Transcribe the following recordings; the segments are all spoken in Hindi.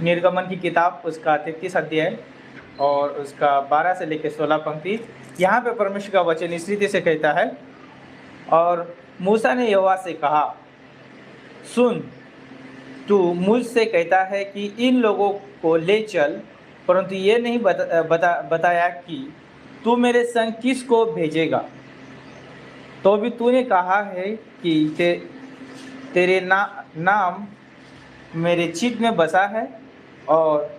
निर्गमन की किताब उसका 33 अध्याय और उसका 12 से लेकर 16 पंक्ति। यहाँ पे परमेश्वर का वचन इस रीति से कहता है, और मूसा ने यहोवा से कहा, सुन, तू मुझसे कहता है कि इन लोगों को ले चल, परंतु ये नहीं बताया कि तू मेरे संग किसको भेजेगा। तो भी तूने कहा है कि तेरे नाम मेरे चित्त में बसा है और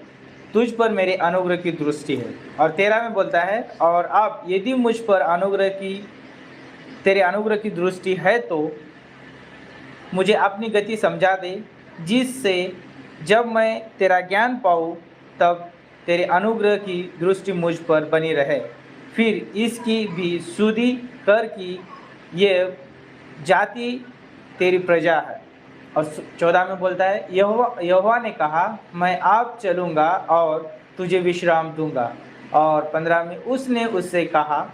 तुझ पर मेरे अनुग्रह की दृष्टि है। और 13 में बोलता है, और अब यदि मुझ पर तेरे अनुग्रह की दृष्टि है तो मुझे अपनी गति समझा दे, जिससे जब मैं तेरा ज्ञान पाऊँ तब तेरे अनुग्रह की दृष्टि मुझ पर बनी रहे। फिर इसकी भी सुधि कर कि ये जाति तेरी प्रजा है। और 14 में बोलता है, यहोवा ने कहा, मैं आप चलूँगा और तुझे विश्राम दूंगा। और 15 में उसने उससे कहा,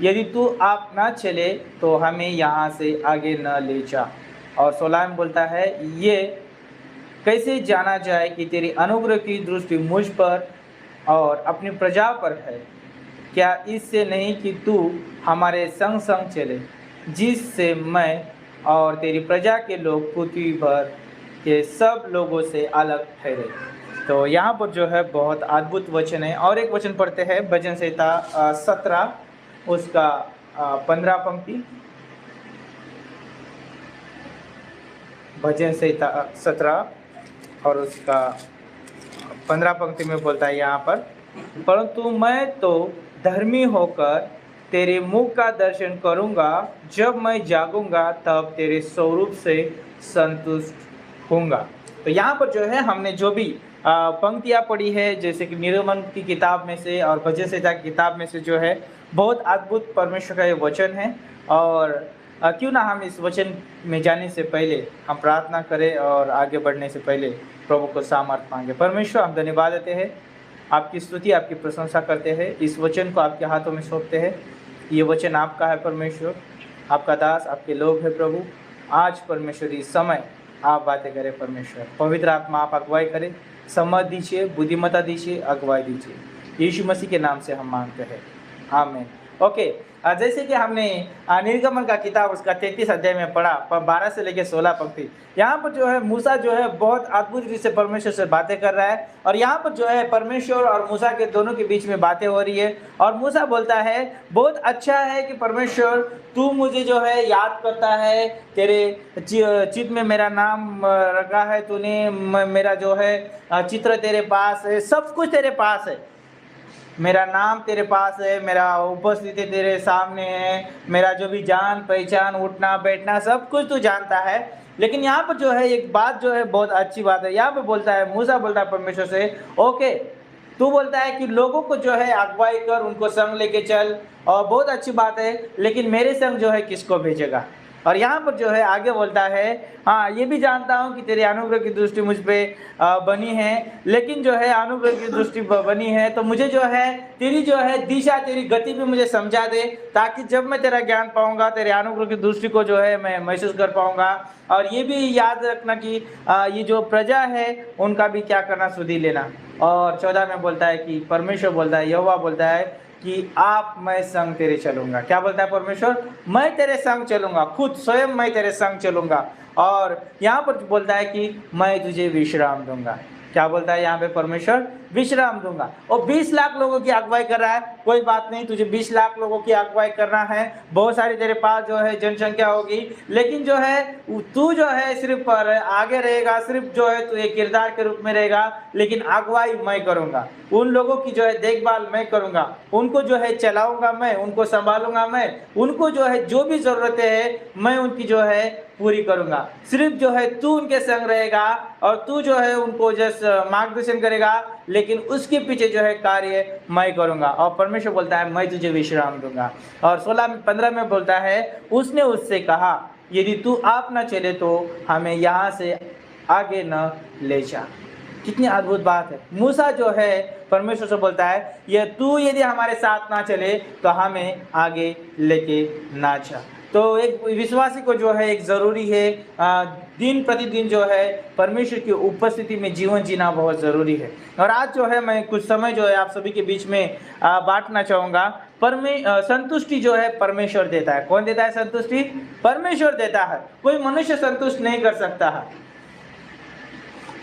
यदि तू आप ना चले तो हमें यहाँ से आगे न ले जा। और 16 में बोलता है, ये कैसे जाना जाए कि तेरी अनुग्रह की दृष्टि मुझ पर और अपनी प्रजा पर है? क्या इससे नहीं कि तू हमारे संग संग चले, जिससे मैं और तेरी प्रजा के लोग पृथ्वी भर के सब लोगों से अलग ठहरे। तो यहाँ पर जो है बहुत अद्भुत वचन है। और एक वचन पढ़ते हैं, भजन संहिता 17 उसका 15 पंक्ति। भजन संहिता 17 और उसका 15 पंक्ति में बोलता है यहाँ पर, परंतु मैं तो धर्मी होकर तेरे मुख का दर्शन करूँगा, जब मैं जागूंगा तब तेरे स्वरूप से संतुष्ट होऊंगा। तो यहाँ पर जो है हमने जो भी पंक्तियाँ पढ़ी है, जैसे कि निर्गमन की किताब में से और भजन संहिता की किताब में से, जो है बहुत अद्भुत परमेश्वर का ये वचन है। और क्यों ना हम इस वचन में जाने से पहले हम प्रार्थना करें और आगे बढ़ने से पहले प्रभु को सामर्थ मांगे। परमेश्वर, हम धन्यवाद देते हैं, आपकी स्तुति आपकी प्रशंसा करते हैं, इस वचन को आपके हाथों में सौंपते हैं। ये वचन आपका है परमेश्वर, आपका दास आपके लोग है प्रभु। आज परमेश्वर इस समय आप बातें करें परमेश्वर, पवित्र आत्मा आप अगुवाई करें, समझ दीजिए, बुद्धिमत्ता दीजिए, अगुवाई दीजिए। यीशु मसीह के नाम से हम मांगते हैं, आमीन। ओके, जैसे कि हमने निर्गमन का किताब उसका 33 अध्याय में पढ़ा, 12 से लेकर 16 पंक्ति। यहाँ पर जो है मूसा जो है बहुत अद्भुत रीति से परमेश्वर से बातें कर रहा है। और यहाँ पर जो है परमेश्वर और मूसा के दोनों के बीच में बातें हो रही है। और मूसा बोलता है, बहुत अच्छा है कि परमेश्वर तू मुझे जो है याद करता है, तेरे चित्त में मेरा नाम रखा है तूने, मेरा जो है चित्र तेरे पास है, सब कुछ तेरे पास है, मेरा नाम तेरे पास है, मेरा उपस्थिति तेरे सामने है, मेरा जो भी जान पहचान उठना बैठना सब कुछ तू जानता है। लेकिन यहाँ पर जो है एक बात जो है बहुत अच्छी बात है, यहाँ पे बोलता है, मूसा बोलता है परमेश्वर से, ओके तू बोलता है कि लोगों को जो है अगुवाई कर, उनको संग लेके चल, और बहुत अच्छी बात है, लेकिन मेरे संग जो है किसको भेजेगा? और यहाँ पर जो है आगे बोलता है, हाँ ये भी जानता हूँ कि तेरे अनुग्रह की दृष्टि मुझ पर बनी है, लेकिन जो है अनुग्रह की दृष्टि बनी है तो मुझे जो है तेरी जो है दिशा, तेरी गति भी मुझे समझा दे, ताकि जब मैं तेरा ज्ञान पाऊंगा, तेरे अनुग्रह की दृष्टि को जो है मैं महसूस कर पाऊंगा। और ये भी याद रखना कि ये जो प्रजा है उनका भी क्या करना, सुधि लेना। और 14 में बोलता है कि परमेश्वर बोलता है, यहोवा बोलता है कि आप मैं संग तेरे चलूंगा। क्या बोलता है परमेश्वर? मैं तेरे संग चलूंगा, खुद स्वयं मैं तेरे संग चलूंगा। और यहाँ पर बोलता है कि मैं तुझे विश्राम दूंगा। क्या बोलता है यहाँ पे परमेश्वर? विश्राम दूंगा। और 20 लाख लोगों की अगुवाई कर रहा है, कोई बात नहीं, तुझे 20 लाख लोगों की अगुवाई करना है, बहुत सारी तेरे पास जो है जनसंख्या होगी, लेकिन जो है तू जो है सिर्फ आगे रहेगा, सिर्फ जो है तू एक किरदार के रूप में रहेगा, लेकिन अगुवाई मैं करूंगा, उन लोगों की जो है देखभाल मैं करूंगा, उनको जो है चलाऊंगा मैं, उनको संभालूंगा मैं, उनको जो है जो भी जरूरतें है मैं उनकी जो है पूरी करूंगा। सिर्फ जो है तू उनके संग रहेगा और तू जो है उनको जस्ट मार्गदर्शन करेगा, लेकिन उसके पीछे जो है कार्य मैं करूंगा। और परमेश्वर बोलता है मैं तुझे विश्राम दूंगा। और 15 में बोलता है, उसने उससे कहा, यदि तू आप न चले तो हमें यहाँ से आगे न ले जा। कितनी अद्भुत बात है। मूसा जो है परमेश्वर से बोलता है, ये तू यदि हमारे साथ ना चले तो हमें आगे लेके ना जा। तो एक विश्वासी को जो है एक ज़रूरी है दिन प्रतिदिन जो है परमेश्वर की उपस्थिति में जीवन जीना बहुत ज़रूरी है। और आज जो है मैं कुछ समय जो है आप सभी के बीच में बांटना चाहूँगा। संतुष्टि जो है परमेश्वर देता है। कौन देता है संतुष्टि? परमेश्वर देता है। कोई मनुष्य संतुष्ट नहीं कर सकता है।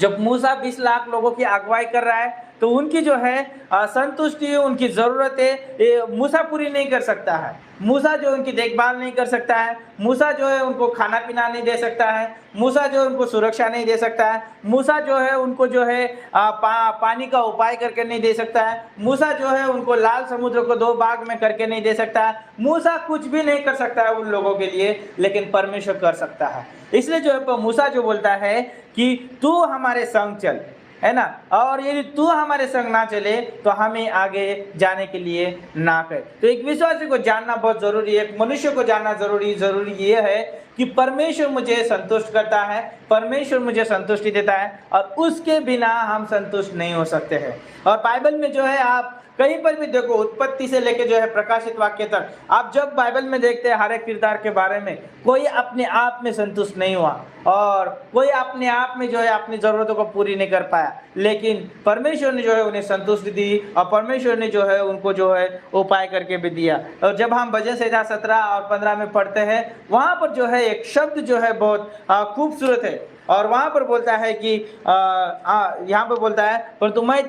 जब मूसा 20 लाख लोगों की अगुवाई कर रहा है तो उनकी जो है संतुष्टि, उनकी ज़रूरतें मूसा पूरी नहीं कर सकता है। मूसा जो उनकी देखभाल नहीं कर सकता है, मूसा जो है उनको खाना पीना नहीं दे सकता है, मूसा जो है उनको सुरक्षा नहीं दे सकता है, मूसा जो है उनको जो है पानी का उपाय करके नहीं दे सकता है, मूसा जो है उनको लाल समुद्र को 2 भाग में करके नहीं दे सकता है। मूसा कुछ भी नहीं कर सकता है उन लोगों के लिए, लेकिन परमेश्वर कर सकता है। इसलिए जो है मूसा जो बोलता है कि तू हमारे संग चल, है ना, और यदि तू हमारे संग ना चले तो हमें आगे जाने के लिए ना करे। तो एक विश्वासी को जानना बहुत जरूरी है, एक मनुष्य को जानना जरूरी ये है कि परमेश्वर मुझे संतुष्ट करता है, परमेश्वर मुझे संतुष्टि देता है, और उसके बिना हम संतुष्ट नहीं हो सकते हैं। और बाइबल में जो है आप कहीं पर भी देखो, उत्पत्ति से लेके जो है प्रकाशित वाक्य तक, आप जब बाइबल में देखते हैं हर एक किरदार के बारे में, कोई अपने आप में संतुष्ट नहीं हुआ और कोई अपने आप में जो है अपनी ज़रूरतों को पूरी नहीं कर पाया, लेकिन परमेश्वर ने जो है उन्हें संतुष्टि दी और परमेश्वर ने जो है उनको जो है उपाय करके भी दिया। और जब हम भजन संहिता 17 और 15 में पढ़ते हैं, वहाँ पर जो है एक शब्द जो है बहुत खूबसूरत है, और वहाँ पर बोलता है कि यहाँ पर बोलता है, परंतु मैं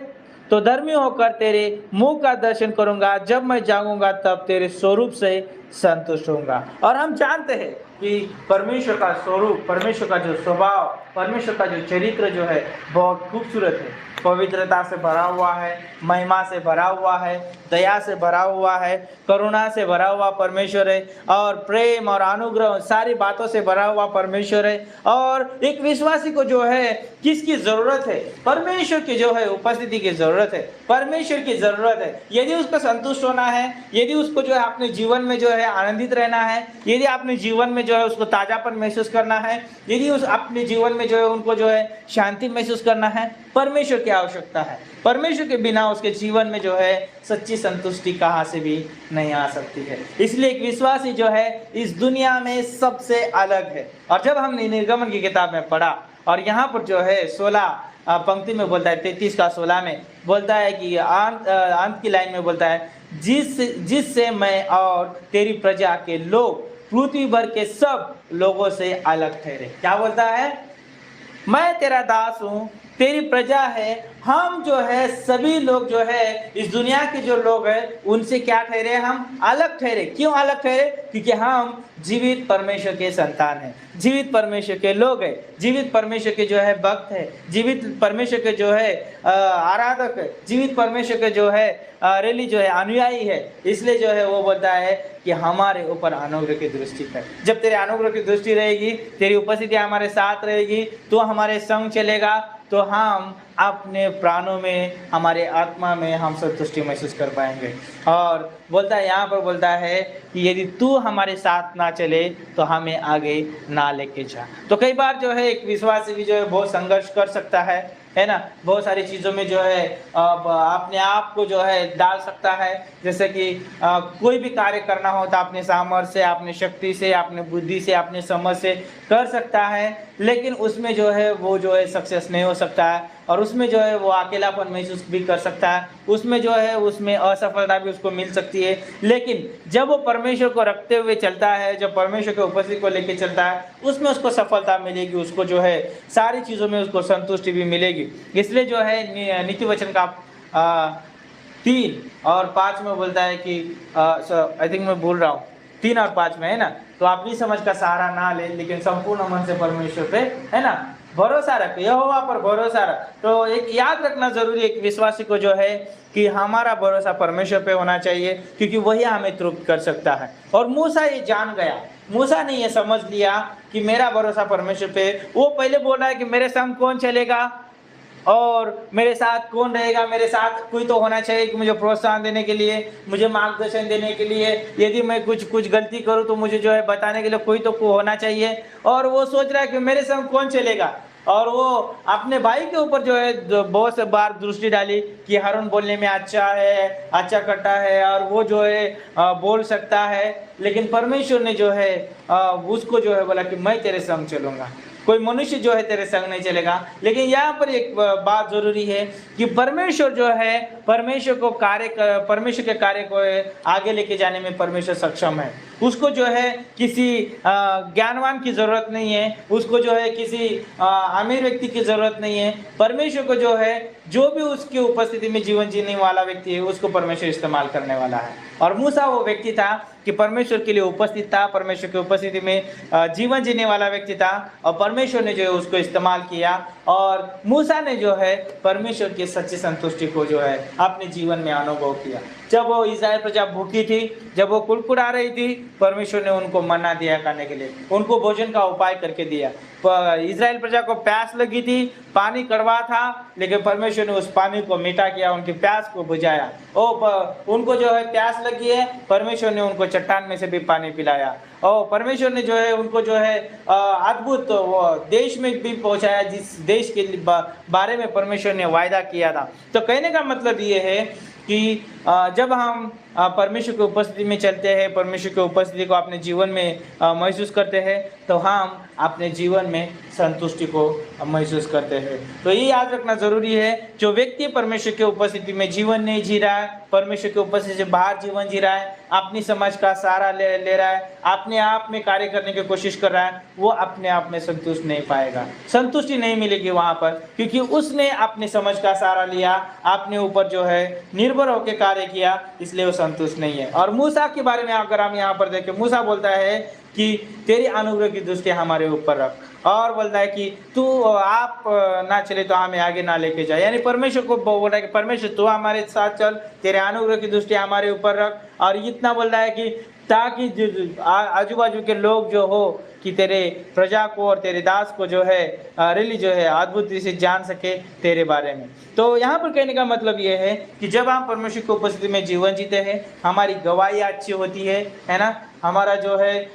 तो धर्मी होकर तेरे मुंह का दर्शन करूंगा, जब मैं जागूंगा तब तेरे स्वरूप से संतुष्ट होऊंगा। और हम जानते हैं कि परमेश्वर का स्वरूप, परमेश्वर का जो स्वभाव, परमेश्वर का जो चरित्र जो है बहुत खूबसूरत है, पवित्रता से भरा हुआ है, महिमा से भरा हुआ है, दया से भरा हुआ है, करुणा से भरा हुआ परमेश्वर है, और प्रेम और अनुग्रह सारी बातों से भरा हुआ परमेश्वर है। और एक विश्वासी को जो है किसकी ज़रूरत है? परमेश्वर की जो है उपस्थिति की ज़रूरत है, परमेश्वर की ज़रूरत है। यदि उसको संतुष्ट होना है, यदि उसको जो है अपने जीवन में जो है आनंदित रहना है, यदि अपने जीवन में जो है उसको ताज़ापन महसूस करना है, यदि उस अपने जीवन में जो है उनको जो है शांति महसूस करना है, परमेश्वर की आवश्यकता है। परमेश्वर के बिना उसके जीवन में जो है सच्ची संतुष्टि कहाँ से भी नहीं आ सकती है। इसलिए एक विश्वासी जो है इस दुनिया में सबसे अलग है। और जब हमने निर्गमन की किताब में पढ़ा, और यहाँ पर जो है 16 पंक्ति में बोलता है, 33 का 16 में बोलता है कि अंत की लाइन में बोलता है, जिससे मैं और तेरी प्रजा के लोग पृथ्वी भर के सब लोगों से अलग ठहरे। क्या बोलता है? मैं तेरा दास हूँ, तेरी प्रजा है, हम जो है सभी लोग जो है इस दुनिया के जो लोग हैं उनसे क्या ठहरे? हम अलग ठहरे। क्यों अलग ठहरे? क्योंकि हम जीवित परमेश्वर के संतान हैं, जीवित परमेश्वर के लोग हैं, जीवित परमेश्वर के जो है भक्त है, जीवित परमेश्वर के जो है आराधक है, जीवित परमेश्वर के जो है रेली जो है अनुयायी है। इसलिए जो है वो बोलता है कि हमारे ऊपर अनुग्रह की दृष्टि है। जब तेरे अनुग्रह की दृष्टि रहेगी, तेरी उपस्थिति हमारे साथ रहेगी, तो हमारे संग चलेगा, तो हम अपने प्राणों में, हमारे आत्मा में हम संतुष्टि महसूस कर पाएंगे। और बोलता है, यहाँ पर बोलता है कि यदि तू हमारे साथ ना चले तो हमें आगे ना लेके जा। तो कई बार जो है एक विश्वासी भी जो है बहुत संघर्ष कर सकता है ना, बहुत सारी चीज़ों में जो है अपने आप को जो है डाल सकता है। जैसे कि कोई भी कार्य करना हो तो अपने सामर्थ्य से, अपने शक्ति से, अपने बुद्धि से, अपने समझ से कर सकता है, लेकिन उसमें जो है वो जो है सक्सेस नहीं हो सकता है, और उसमें जो है वो अकेलापन महसूस भी कर सकता है, उसमें जो है उसमें असफलता भी उसको मिल सकती है। लेकिन जब वो परमेश्वर को रखते हुए चलता है, जब परमेश्वर के उपस्थिति को लेकर चलता है, उसमें उसको सफलता मिलेगी, उसको जो है सारी चीज़ों में उसको संतुष्टि भी मिलेगी। इसलिए जो है नीति वचन का 3 और 5 में बोलता है कि आई थिंक मैं भूल रहा हूँ, 3 और 5 में है ना, तो अपनी समझ का सहारा ना ले, लेकिन संपूर्ण मन से परमेश्वर पे है ना भरोसा रख, यहोवा पर भरोसा रख। तो एक याद रखना जरूरी है एक विश्वासी को जो है कि हमारा भरोसा परमेश्वर पे होना चाहिए, क्योंकि वही हमें तृप्त कर सकता है। और मूसा ये जान गया, मूसा ने ये समझ लिया कि मेरा भरोसा परमेश्वर पे। वो पहले बोल रहा है कि मेरे संग कौन चलेगा और मेरे साथ कौन रहेगा, मेरे साथ कोई तो होना चाहिए कि मुझे प्रोत्साहन देने के लिए, मुझे मार्गदर्शन देने के लिए, यदि मैं कुछ गलती करूं तो मुझे जो है बताने के लिए कोई तो होना चाहिए। और वो सोच रहा है कि मेरे संग कौन चलेगा, और वो अपने भाई के ऊपर जो है बहुत से बार दृष्टि डाली कि हारून बोलने में अच्छा है, अच्छा करता है और वो जो है बोल सकता है। लेकिन परमेश्वर ने जो है उसको जो है बोला कि मैं तेरे संग चलूंगा, कोई मनुष्य जो है तेरे संग नहीं चलेगा। लेकिन यहाँ पर एक बात जरूरी है कि परमेश्वर जो है, परमेश्वर के कार्य को आगे लेके जाने में परमेश्वर सक्षम है। उसको जो है किसी ज्ञानवान की जरूरत नहीं है, उसको जो है किसी अमीर व्यक्ति की जरूरत नहीं है। परमेश्वर को जो है जो भी उसकी उपस्थिति में जीवन जीने वाला व्यक्ति है उसको परमेश्वर इस्तेमाल करने वाला है। और मूसा वो व्यक्ति था कि परमेश्वर के लिए उपस्थित था, परमेश्वर की उपस्थिति में जीवन जीने वाला व्यक्ति था और परमेश्वर ने जो है उसको इस्तेमाल किया। और मूसा ने जो है परमेश्वर की सच्ची संतुष्टि को जो है अपने जीवन में अनुभव किया। जब वो इस्राएल प्रजा भूखी थी, जब वो कुड़कुड़ा रही थी, परमेश्वर ने उनको मन्ना दिया खाने के लिए, उनको भोजन का उपाय करके दिया। इस्राएल प्रजा को प्यास लगी थी, पानी कड़वा था, लेकिन परमेश्वर ने उस पानी को मीठा किया, उनकी प्यास को बुझाया। उनको जो है प्यास लगी है, परमेश्वर ने उनको चट्टान में से भी पानी पिलाया। और परमेश्वर ने जो है उनको जो है अद्भुत वो देश में भी पहुंचाया जिस देश के बारे में परमेश्वर ने वायदा किया था। तो कहने का मतलब ये है कि जब हम परमेश्वर की उपस्थिति में चलते हैं, परमेश्वर की उपस्थिति को अपने जीवन में महसूस करते हैं, तो हम अपने जीवन में संतुष्टि को महसूस करते हैं। तो ये याद रखना जरूरी है, जो व्यक्ति परमेश्वर की उपस्थिति में जीवन नहीं जी रहा है, परमेश्वर की उपस्थिति से बाहर जीवन जी रहा है, अपनी समझ का सहारा ले रहा है, अपने आप में कार्य करने की कोशिश कर रहा है, वो अपने आप में संतुष्ट नहीं पाएगा, संतुष्टि नहीं मिलेगी वहां पर, क्योंकि उसने अपनी समझ का सहारा लिया, अपने ऊपर जो है निर्भर होकर कार्य किया, इसलिए वो संतुष्ट नहीं है। और मूसा के बारे में अगर हम यहाँ पर देखें, मूसा बोलता है कि तेरी अनुग्रह की दृष्टि हमारे ऊपर रख, और बोलता है कि तू आप ना चले तो हमें आगे ना लेके जाए। यानी परमेश्वर को बोल रहा है कि परमेश्वर तू हमारे साथ चल, तेरे अनुग्रह की दृष्टि हमारे ऊपर रख। और इतना बोल रहा है कि ताकि आजू बाजू के लोग जो हो कि तेरे प्रजा को और तेरे दास को जो है रियली जो है अद्भुत से जान सके तेरे बारे में। तो यहाँ पर कहने का मतलब ये है कि जब हम परमेश्वर की उपस्थिति में जीवन जीते हैं, हमारी गवाही अच्छी होती है ना, हमारा जो है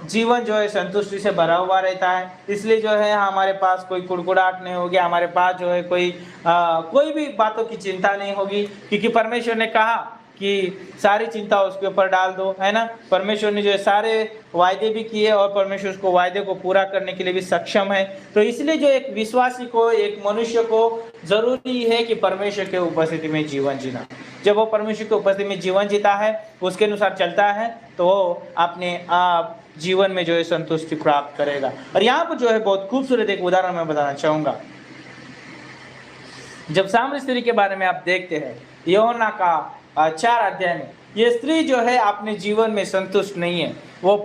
जीवन जो है संतुष्टि से भरा हुआ रहता है। इसलिए जो है हमारे पास कोई कुड़कुड़ाहट नहीं होगी, हमारे पास जो है कोई भी बातों की चिंता नहीं होगी, क्योंकि परमेश्वर ने कहा कि सारी चिंता उसके ऊपर डाल दो, है ना। परमेश्वर ने जो है सारे वायदे भी किए और परमेश्वर उसको वायदे को पूरा करने के लिए भी सक्षम है। तो इसलिए जो एक विश्वासी को, एक मनुष्य को जरूरी है कि परमेश्वर के उपस्थिति में जीवन जीना। जब वो परमेश्वर के उपस्थिति में जीवन जीता है, उसके अनुसार चलता है, तो वो अपने आप जीवन में जो है संतुष्टि प्राप्त करेगा। और यहाँ पर जो है बहुत खूबसूरत एक उदाहरण मैं बताना चाहूँगा। जब सामरी स्त्री के बारे में आप देखते हैं, यूहन्ना का 4 अध्याय में, ये स्त्री जो है अपने जीवन में संतुष्ट नहीं है। वो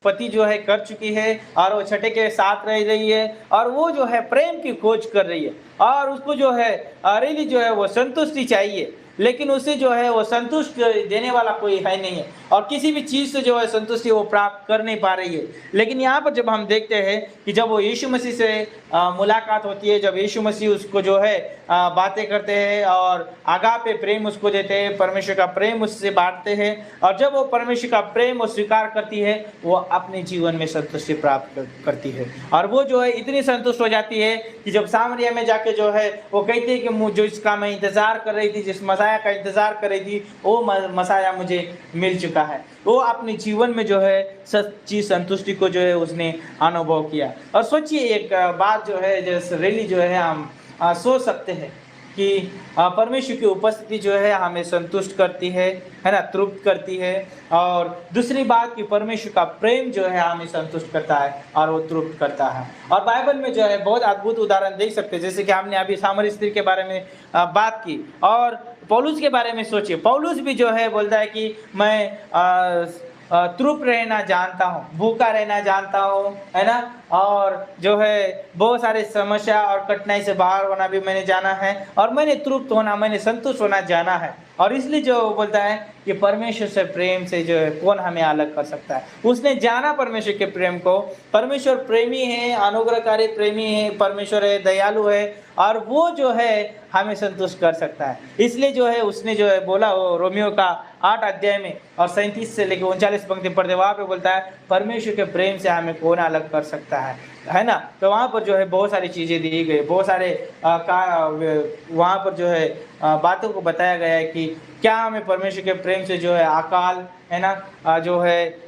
पति जो है कर चुकी है और वो छठे के साथ रह रही है, और वो जो है प्रेम की खोज कर रही है, और उसको जो है रियली जो है वो संतुष्टि चाहिए, लेकिन उसे जो है वो संतुष्ट देने वाला कोई है नहीं है, और किसी भी चीज़ से जो है संतुष्टि वो प्राप्त कर नहीं पा रही है। लेकिन यहाँ पर जब हम देखते हैं कि जब वो यीशु मसीह से मुलाकात होती है, जब यीशु मसीह उसको जो है बातें करते हैं और आगापे प्रेम उसको देते हैं, परमेश्वर का प्रेम उससे बांटते हैं, और जब वो परमेश्वर का प्रेम वो स्वीकार करती है, वो अपने जीवन में संतुष्टि प्राप्त करती है। और वो जो है इतनी संतुष्ट हो जाती है कि जब सामरिया में जाके जो है वो कहती है कि जो इसका मैं इंतजार कर रही थी, जिस मसाया का इंतजार कर रही थी, वो मसाया मुझे मिल चुका है। वो अपने जीवन में जो है सच्ची संतुष्टि को जो है उसने अनुभव किया। और सोचिए एक बात जो है, जैसे रियली जो है हम सोच सकते हैं कि परमेश्वर की उपस्थिति जो है हमें संतुष्ट करती है ना, तृप्त करती है। और दूसरी बात कि परमेश्वर का प्रेम जो है हमें संतुष्ट करता है और वो तृप्त करता है। और बाइबल में जो है बहुत अद्भुत उदाहरण देख सकते हैं, जैसे कि हमने अभी सामरी स्त्री के बारे में बात की, और पौलुस के बारे में सोचिए। पौलुस भी जो है बोलता है कि मैं तृप्त रहना जानता हूँ, भूखा रहना जानता हूँ, है ना, और जो है बहुत सारे समस्या और कठिनाई से बाहर होना भी मैंने जाना है, और मैंने तृप्त होना, मैंने संतुष्ट होना जाना है। और इसलिए जो बोलता है कि परमेश्वर से प्रेम से जो है कौन हमें अलग कर सकता है। उसने जाना परमेश्वर के प्रेम को। परमेश्वर प्रेमी है, अनुग्रहकारी प्रेमी है, परमेश्वर है, दयालु है, और वो जो है हमें संतुष्ट कर सकता है। इसलिए जो है उसने जो है बोला, वो रोमियो का 8 अध्याय में और 37 से लेकर 39 पंक्ति पढ़ते, वहाँ पे बोलता है परमेश्वर के प्रेम से हमें कौन अलग कर सकता है। है ना। तो वहाँ पर जो है बहुत सारी चीज़ें दी गई, बहुत सारे वहाँ पर जो है बातों को बताया गया है कि क्या हमें परमेश्वर के प्रेम से जो है अकाल, है ना, जो है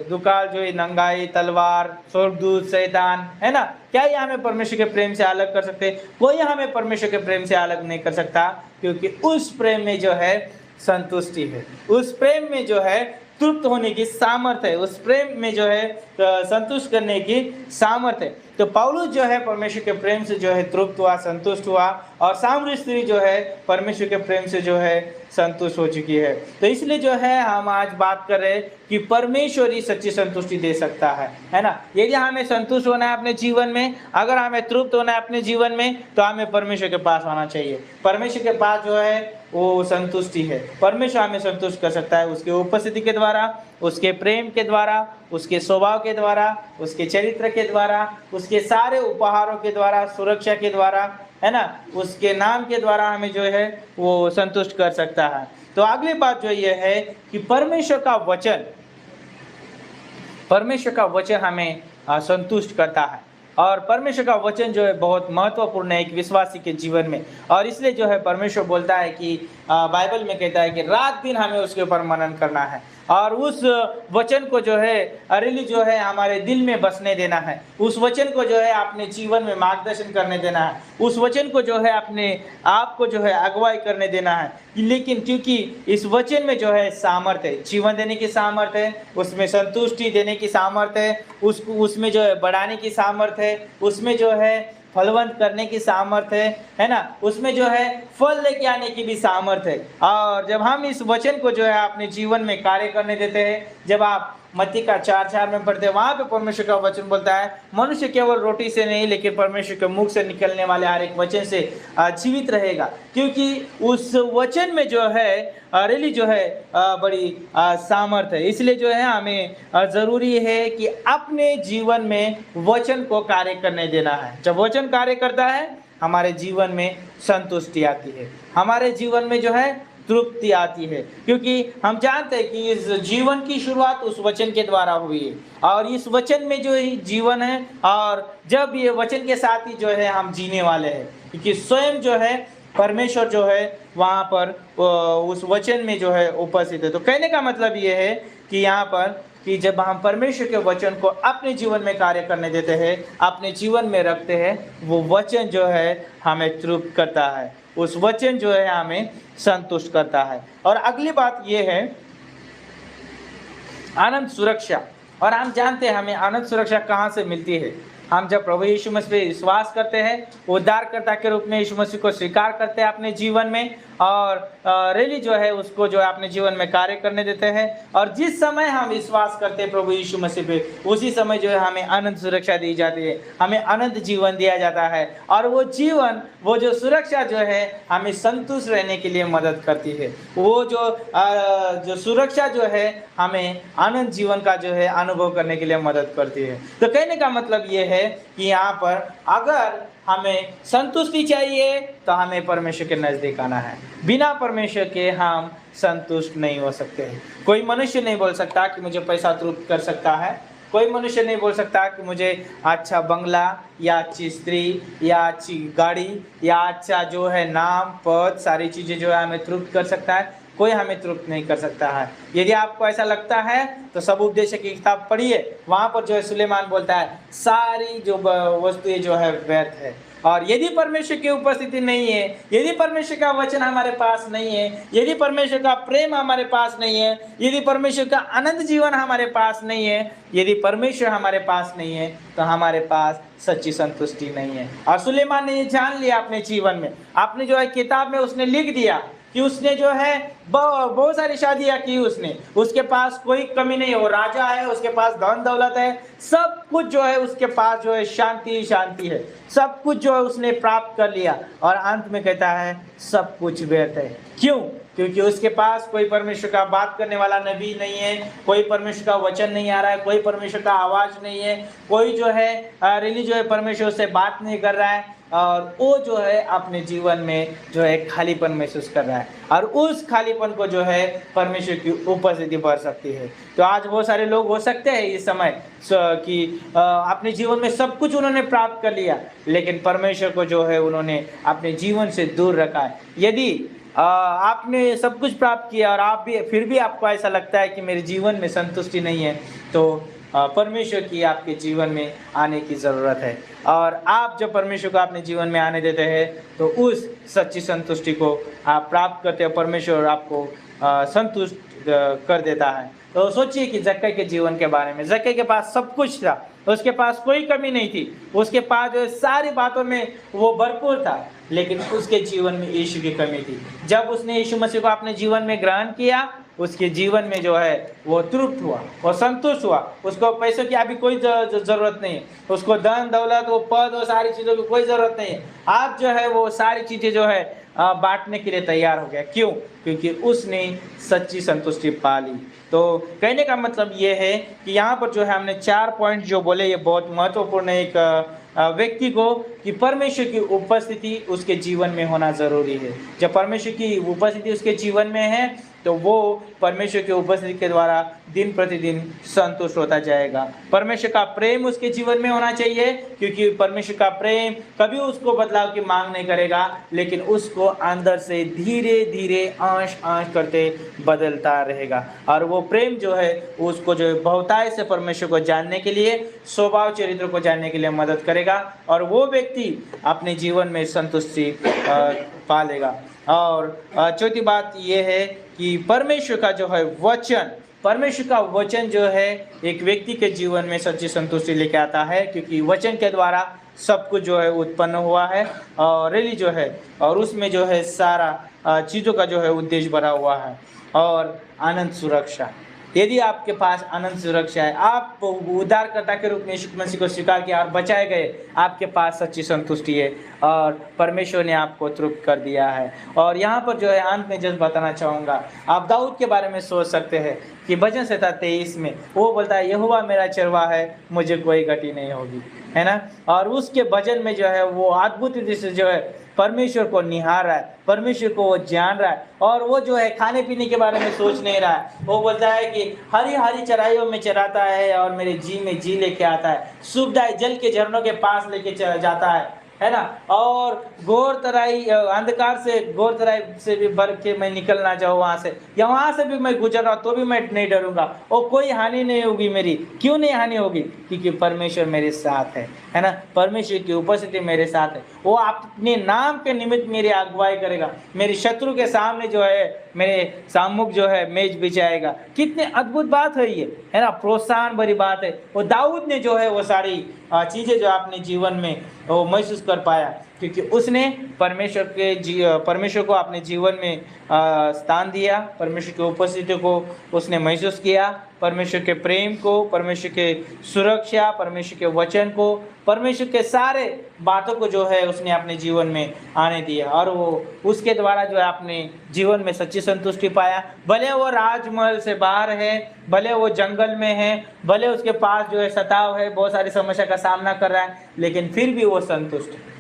दुकाल, जो है नंगाई, तलवार, स्वर्गदूत, शैतान, है ना, क्या ये हमें परमेश्वर के प्रेम से अलग कर सकते? कोई हमें परमेश्वर के प्रेम से अलग नहीं कर सकता, क्योंकि उस प्रेम में जो है संतुष्टि है, उस प्रेम में जो है तृप्त होने की सामर्थ्य है, उस प्रेम में जो है संतुष्ट करने की सामर्थ्य है। तो पौलुस जो है परमेश्वर के प्रेम से जो है तृप्त हुआ, संतुष्ट हुआ, और सामरी स्त्री जो है परमेश्वर के प्रेम से जो है संतुष्ट हो चुकी है। तो इसलिए जो है हम आज बात कर रहे हैं कि परमेश्वर ही सच्ची संतुष्टि दे सकता है ना। यदि हमें संतुष्ट होना है अपने जीवन में, अगर हमें तृप्त होना है अपने जीवन में, तो हमें परमेश्वर के पास आना चाहिए। परमेश्वर के पास जो है वो संतुष्टि है। परमेश्वर हमें संतुष्ट कर सकता है उसके उपस्थिति के द्वारा, उसके प्रेम के द्वारा, उसके स्वभाव के द्वारा, उसके चरित्र के द्वारा, उसके सारे उपहारों के द्वारा, सुरक्षा के द्वारा, है ना, उसके नाम के द्वारा हमें जो है वो संतुष्ट कर सकता है। तो अगली बात जो ये है कि परमेश्वर का वचन हमें संतुष्ट करता है, और परमेश्वर का वचन जो है बहुत महत्वपूर्ण है एक विश्वासी के जीवन में। और इसलिए जो है परमेश्वर बोलता है कि बाइबल में कहता है कि रात दिन हमें उसके ऊपर मनन करना है, और उस वचन को जो है रियली जो है हमारे दिल में बसने देना है, उस वचन को जो है अपने जीवन में मार्गदर्शन करने देना है, उस वचन को जो है अपने आप को जो है अगुवाई करने देना है। लेकिन क्योंकि इस वचन में जो है सामर्थ्य है, जीवन देने की सामर्थ्य है, उसमें संतुष्टि देने की सामर्थ्य है, उसमें जो है बढ़ाने की सामर्थ्य है, उसमें जो है फलवंत करने की सामर्थ्य है ना, उसमें जो है फल लेके आने की भी सामर्थ्य है। और जब हम इस वचन को जो है अपने जीवन में कार्य करने देते हैं, जब आप मत्ती का 4:4 में पढ़ते हैं, वहां पे परमेश्वर का वचन बोलता है मनुष्य केवल रोटी से नहीं लेकिन परमेश्वर के मुख से निकलने वाले हर एक वचन से जीवित रहेगा। क्योंकि उस वचन में जो है रियली जो है बड़ी सामर्थ्य है। इसलिए जो है हमें जरूरी है कि अपने जीवन में वचन को कार्य करने देना है। जब वचन कार्य करता है हमारे जीवन में संतुष्टि आती है, हमारे जीवन में जो है तृप्ति आती है, क्योंकि हम जानते हैं कि इस जीवन की शुरुआत उस वचन के द्वारा हुई है, और इस वचन में जो जीवन है, और जब ये वचन के साथ ही जो है हम जीने वाले हैं, क्योंकि स्वयं जो है परमेश्वर जो है वहाँ पर उस वचन में जो है उपस्थित है। तो कहने का मतलब ये है कि यहाँ पर कि जब हम परमेश्वर के वचन को अपने जीवन में कार्य करने देते हैं, अपने जीवन में रखते हैं, वो वचन जो है हमें तृप्त करता है, उस वचन जो है हमें संतुष्ट करता है। और अगली बात ये है आनंद सुरक्षा। और हम जानते हैं हमें आनंद सुरक्षा कहाँ से मिलती है। हम जब प्रभु यीशु मसीह पे विश्वास करते हैं, उद्धारकर्ता के रूप में यीशु मसीह को स्वीकार करते हैं अपने जीवन में, और रियली जो है उसको जो है अपने जीवन में कार्य करने देते हैं, और जिस समय हम विश्वास करते हैं प्रभु यीशु मसीह पे, उसी समय जो है हमें अनंत सुरक्षा दी जाती है, हमें अनंत जीवन दिया जाता है। और वो जीवन, वो जो सुरक्षा जो है हमें संतुष्ट रहने के लिए मदद करती है। वो जो सुरक्षा जो है हमें अनंत जीवन का जो है अनुभव करने के लिए मदद करती है। तो कहने का मतलब ये है कि यहाँ पर अगर हमें संतुष्टि चाहिए तो हमें परमेश्वर के नज़दीक आना है। बिना परमेश्वर के हम संतुष्ट नहीं हो सकते हैं। कोई मनुष्य नहीं बोल सकता कि मुझे पैसा तृप्त कर सकता है, कोई मनुष्य नहीं बोल सकता कि मुझे अच्छा बंगला या अच्छी स्त्री या अच्छी गाड़ी या अच्छा जो है नाम पद सारी चीज़ें जो है हमें तृप्त कर सकता है। कोई हमें तृप्त नहीं कर सकता है। यदि आपको ऐसा लगता है तो सब उपदेश की किताब पढ़िए, वहाँ पर जो है सुलेमान बोलता है सारी जो वस्तुएं जो है व्यर्थ है। और यदि परमेश्वर की उपस्थिति नहीं है, यदि परमेश्वर का वचन हमारे पास नहीं है, यदि परमेश्वर का प्रेम हमारे पास नहीं है, यदि परमेश्वर का अनंत जीवन हमारे पास नहीं है, यदि परमेश्वर हमारे पास नहीं है, तो हमारे पास सच्ची संतुष्टि नहीं है। और सुलेमान ने ये जान लिया अपने जीवन में, आपने जो है किताब में उसने लिख दिया कि उसने जो है बहुत सारी शादियां की, उसके पास कोई कमी नहीं है, वो राजा है, उसके पास धन दौलत है, सब कुछ जो है उसके पास जो है शांति ही शांति है, सब कुछ जो है उसने प्राप्त कर लिया। और अंत में कहता है सब कुछ व्यर्थ है। क्यों? क्योंकि उसके पास कोई परमेश्वर का बात करने वाला नबी नहीं है, कोई परमेश्वर का वचन नहीं आ रहा है, कोई परमेश्वर का आवाज़ नहीं है, कोई जो है रियली जो है परमेश्वर से बात नहीं कर रहा है। और वो जो है अपने जीवन में जो है खालीपन महसूस कर रहा है, और उस खालीपन को जो है परमेश्वर की उपस्थिति भर सकती है। तो आज बहुत सारे लोग हो सकते हैं इस समय कि अपने जीवन में सब कुछ उन्होंने प्राप्त कर लिया, लेकिन परमेश्वर को जो है उन्होंने अपने जीवन से दूर रखा है। यदि आपने सब कुछ प्राप्त किया और आप भी फिर भी आपको ऐसा लगता है कि मेरे जीवन में संतुष्टि नहीं है, तो परमेश्वर की आपके जीवन में आने की ज़रूरत है। और आप जब परमेश्वर को अपने जीवन में आने देते हैं तो उस सच्ची संतुष्टि को आप प्राप्त करते हो, परमेश्वर आपको संतुष्ट कर देता है। तो सोचिए कि जक्कई के जीवन के बारे में। जक्कई के पास सब कुछ था, उसके पास कोई कमी नहीं थी, उसके पास जो सारी बातों में वो भरपूर था, लेकिन उसके जीवन में यीशु की कमी थी। जब उसने यीशु मसीह को अपने जीवन में ग्रहण किया, उसके जीवन में जो है वो तृप्त हुआ, वो संतुष्ट हुआ। उसको पैसों की अभी कोई ज़रूरत नहीं है, उसको धन दौलत, वो पद, वो सारी चीज़ों की कोई ज़रूरत नहीं है। आप जो है वो सारी चीज़ें जो है बांटने के लिए तैयार हो गया। क्यों? क्योंकि उसने सच्ची संतुष्टि पा ली। तो कहने का मतलब ये है कि यहाँ पर जो है हमने 4 पॉइंट जो बोले, ये बहुत महत्वपूर्ण है एक व्यक्ति को, कि परमेश्वर की उपस्थिति उसके जीवन में होना ज़रूरी है। जब परमेश्वर की उपस्थिति उसके जीवन में है तो वो परमेश्वर की उपस्थिति के द्वारा दिन प्रतिदिन संतुष्ट होता जाएगा। परमेश्वर का प्रेम उसके जीवन में होना चाहिए, क्योंकि परमेश्वर का प्रेम कभी उसको बदलाव की मांग नहीं करेगा, लेकिन उसको अंदर से धीरे धीरे आंश आंश करते बदलता रहेगा। और वो प्रेम जो है उसको जो है बहुतायत से परमेश्वर को जानने के लिए, स्वभाव चरित्र को जानने के लिए मदद करेगा, और वो व्यक्ति अपने जीवन में संतुष्टि पा लेगा। और चौथी बात ये है कि परमेश्वर का जो है वचन, परमेश्वर का वचन जो है एक व्यक्ति के जीवन में सच्ची संतुष्टि लेके आता है, क्योंकि वचन के द्वारा सब कुछ जो है उत्पन्न हुआ है और रियली जो है, और उसमें जो है सारा चीज़ों का जो है उद्देश्य भरा हुआ है। और आनंद सुरक्षा, यदि आपके पास आनंद सुरक्षा है, आप उद्धारकर्ता के रूप में यीशु मसीह को स्वीकार किया और बचाए गए, आपके पास सच्ची संतुष्टि है और परमेश्वर ने आपको तृप्त कर दिया है। और यहाँ पर जो है अंत में जस्ट बताना चाहूँगा, आप दाऊद के बारे में सोच सकते हैं कि भजन संहिता 23 में वो बोलता है, यहोवा मेरा चरवाहा है, मुझे कोई घटी नहीं होगी, है ना। और उसके भजन में जो है वो अद्भुत रीति से जो है परमेश्वर को निहार रहा है, परमेश्वर को वो जान रहा है, और वो जो है खाने पीने के बारे में सोच नहीं रहा है। वो बोलता है कि हरी हरी चराइयों में चराता है और मेरे जी में जी लेके आता है, सुखदायी जल के झरनों के पास लेके जाता है ना। और घोर तराई, अंधकार से, घोर तराई से भी भर के मैं निकल ना जाऊँ वहाँ से, या वहाँ से भी मैं गुजर रहा तो भी मैं नहीं डरूंगा, और कोई हानि नहीं होगी मेरी। क्यों नहीं हानि होगी? क्योंकि परमेश्वर मेरे साथ है ना। परमेश्वर की उपस्थिति मेरे साथ है। वो अपने नाम के निमित्त मेरी अगुवाई करेगा, मेरे शत्रु के सामने जो है मेरे सामुख जो है मेज बिछाएगा। कितने अद्भुत बात है ये, है ना, प्रोत्साहन भरी बात है। वो दाऊद ने जो है वो सारी चीज़ें जो अपने जीवन में वो महसूस कर पाया, क्योंकि उसने परमेश्वर को अपने जीवन में स्थान दिया, परमेश्वर की उपस्थिति को उसने महसूस किया, परमेश्वर के प्रेम को, परमेश्वर के सुरक्षा, परमेश्वर के वचन को, परमेश्वर के सारे बातों को जो है उसने अपने जीवन में आने दिया, और वो उसके द्वारा जो है अपने जीवन में सच्ची संतुष्टि पाया। भले वो राजमहल से बाहर है, भले वो जंगल में है, भले उसके पास जो है सताव है, बहुत सारी समस्या का सामना कर रहा है, लेकिन फिर भी वो संतुष्ट है।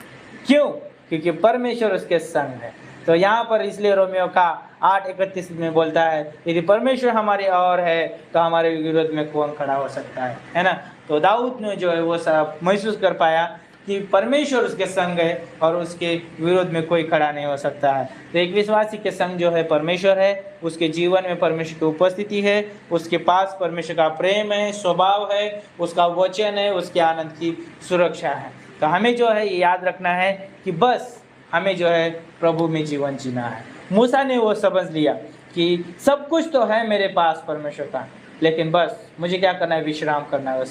क्यों? क्योंकि परमेश्वर उसके संग है। तो यहाँ पर इसलिए रोमियो का 8:31 में बोलता है, यदि परमेश्वर हमारी ओर है तो हमारे विरोध में कौन खड़ा हो सकता है ना। तो दाऊद ने जो है वो सब महसूस कर पाया कि परमेश्वर उसके संग है और उसके विरोध में कोई खड़ा नहीं हो सकता है। तो एक विश्वासी के संग जो है परमेश्वर है, उसके जीवन में परमेश्वर की उपस्थिति है, उसके पास परमेश्वर का प्रेम है, स्वभाव है, उसका वचन है, उसके आनंद की सुरक्षा है। तो हमें जो है ये याद रखना है कि बस हमें जो है प्रभु में जीवन जीना है। मूसा ने वो समझ लिया कि सब कुछ तो है मेरे पास परमेश्वर का, लेकिन बस मुझे क्या करना है, विश्राम करना है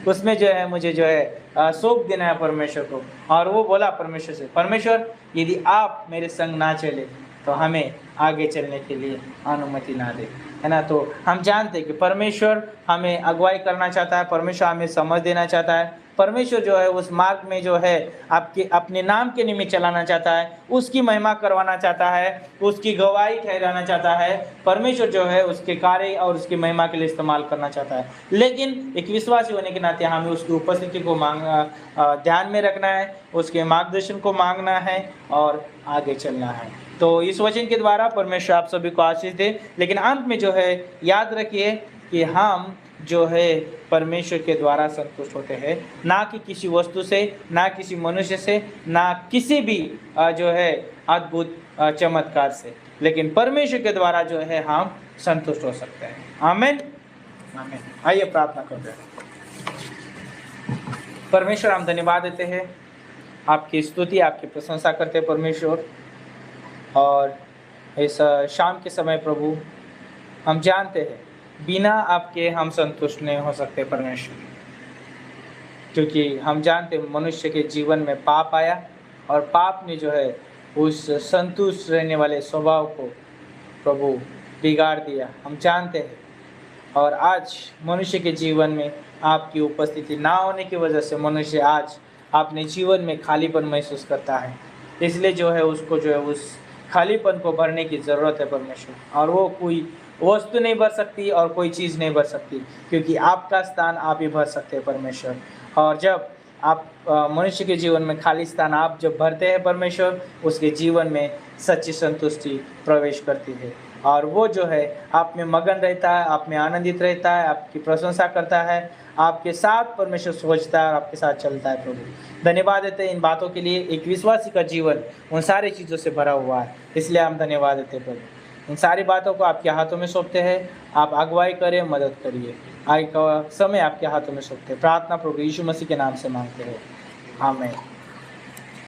उसमें जो है मुझे जो है सौंप देना है परमेश्वर को। और वो बोला परमेश्वर से, परमेश्वर यदि आप मेरे संग ना चले तो हमें आगे चलने के लिए अनुमति ना दे, है ना। तो हम जानते हैं कि परमेश्वर हमें अगुवाई करना चाहता है, परमेश्वर हमें समझ देना चाहता है, परमेश्वर जो है उस मार्ग में जो है आपके अपने नाम के निमित्त चलाना चाहता है, उसकी महिमा करवाना चाहता है, उसकी गवाही ठहराना चाहता है। परमेश्वर जो है उसके कार्य और उसकी महिमा के लिए इस्तेमाल करना चाहता है। लेकिन एक विश्वासी होने के नाते हमें उसकी उपस्थिति को ध्यान में रखना है, उसके मार्गदर्शन को मांगना है और आगे चलना है। तो इस वचन के द्वारा परमेश्वर आप सभी को आशीष दे। लेकिन अंत में जो है याद रखिए कि हम जो है परमेश्वर के द्वारा संतुष्ट होते हैं, ना कि किसी वस्तु से, ना किसी मनुष्य से, ना किसी भी जो है अद्भुत चमत्कार से, लेकिन परमेश्वर के द्वारा जो है हम संतुष्ट हो सकते हैं। आमीन आमीन। आइए प्रार्थना करते हैं। परमेश्वर हम धन्यवाद देते हैं, आपकी स्तुति आपकी प्रशंसा करते हैं परमेश्वर। और इस शाम के समय प्रभु हम जानते हैं बिना आपके हम संतुष्ट नहीं हो सकते परमेश्वर, क्योंकि हम जानते हैं मनुष्य के जीवन में पाप आया और पाप ने जो है उस संतुष्ट रहने वाले स्वभाव को प्रभु बिगाड़ दिया, हम जानते हैं। और आज मनुष्य के जीवन में आपकी उपस्थिति ना होने की वजह से मनुष्य आज अपने जीवन में खालीपन महसूस करता है। इसलिए जो है उसको जो है उस खालीपन को भरने की ज़रूरत है परमेश्वर, और वो कोई वस्तु नहीं भर सकती और कोई चीज़ नहीं भर सकती, क्योंकि आपका स्थान आप ही भर सकते हैं परमेश्वर। और जब आप मनुष्य के जीवन में खाली स्थान आप जब भरते हैं परमेश्वर, उसके जीवन में सच्ची संतुष्टि प्रवेश करती है और वो जो है आप में मगन रहता है, आप में आनंदित रहता है, आपकी प्रशंसा करता है, आपके साथ परमेश्वर सोचता है और आपके साथ चलता है। प्रभु धन्यवाद देते हैं इन बातों के लिए। एक विश्वासी का जीवन उन सारी चीज़ों से भरा हुआ है, इसलिए हम धन्यवाद देते हैं प्रभु। इन सारी बातों को आपके हाथों में सौंपते हैं, आप अगुवाई करें, मदद करिए। आगे का समय आपके हाथों में सौंपते हैं। प्रार्थना प्रभु यीशु मसीह के नाम से मांगते हैं, आमीन।